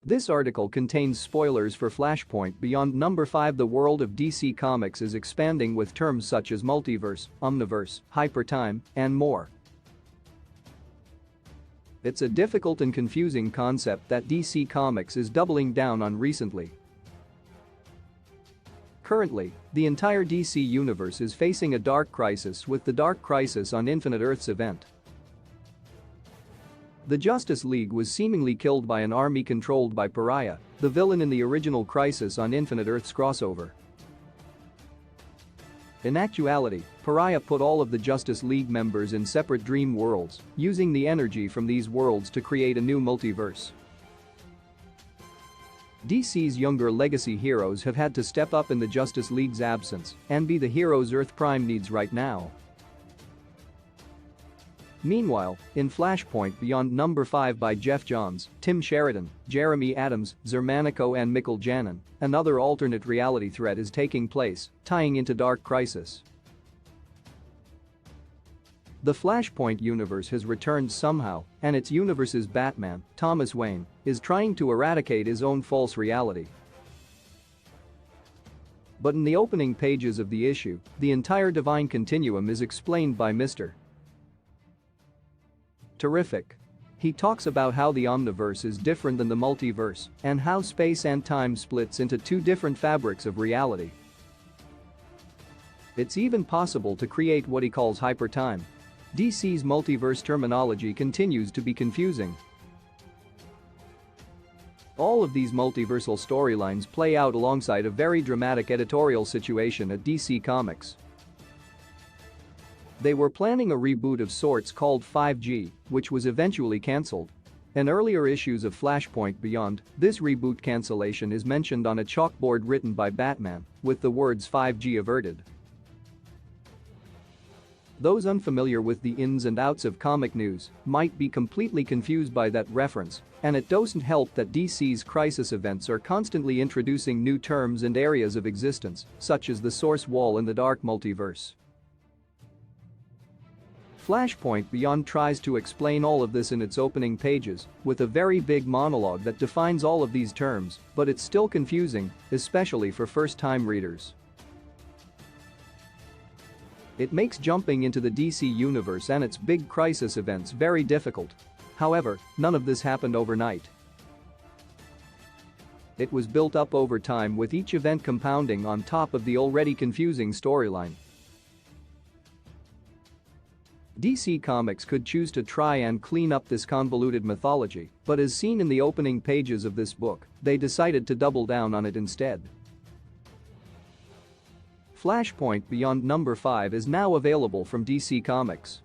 This article contains spoilers for Flashpoint Beyond number 5. The world of DC Comics is expanding with terms such as multiverse, omniverse, hypertime, and more. It's a difficult and confusing concept that DC Comics is doubling down on recently. Currently, the entire DC universe is facing a dark crisis with the Dark Crisis on Infinite Earths event. The Justice League was seemingly killed by an army controlled by Pariah, the villain in the original Crisis on Infinite Earths crossover. In actuality, Pariah put all of the Justice League members in separate dream worlds, using the energy from these worlds to create a new multiverse. DC's younger legacy heroes have had to step up in the Justice League's absence and be the heroes Earth Prime needs right now. Meanwhile, in Flashpoint Beyond number 5 by Geoff Johns, Tim Sheridan, Jeremy Adams, Xermanico and Mikkel Janin, another alternate reality thread is taking place, tying into Dark Crisis. The Flashpoint universe has returned somehow, and its universe's Batman, Thomas Wayne, is trying to eradicate his own false reality. But in the opening pages of the issue, the entire divine continuum is explained by Mr. Terrific. He talks about how the omniverse is different than the multiverse and how space and time splits into two different fabrics of reality. It's even possible to create what he calls hypertime. DC's multiverse terminology continues to be confusing. All of these multiversal storylines play out alongside a very dramatic editorial situation at DC Comics. They were planning a reboot of sorts called 5G, which was eventually cancelled. In earlier issues of Flashpoint Beyond, this reboot cancellation is mentioned on a chalkboard written by Batman, with the words 5G averted. Those unfamiliar with the ins and outs of comic news might be completely confused by that reference, and it doesn't help that DC's crisis events are constantly introducing new terms and areas of existence, such as the Source Wall in the Dark Multiverse. Flashpoint Beyond tries to explain all of this in its opening pages, with a very big monologue that defines all of these terms, but it's still confusing, especially for first-time readers. It makes jumping into the DC universe and its big crisis events very difficult. However, none of this happened overnight. It was built up over time, with each event compounding on top of the already confusing storyline. DC Comics could choose to try and clean up this convoluted mythology, but as seen in the opening pages of this book, they decided to double down on it instead. Flashpoint Beyond number 5 is now available from DC Comics.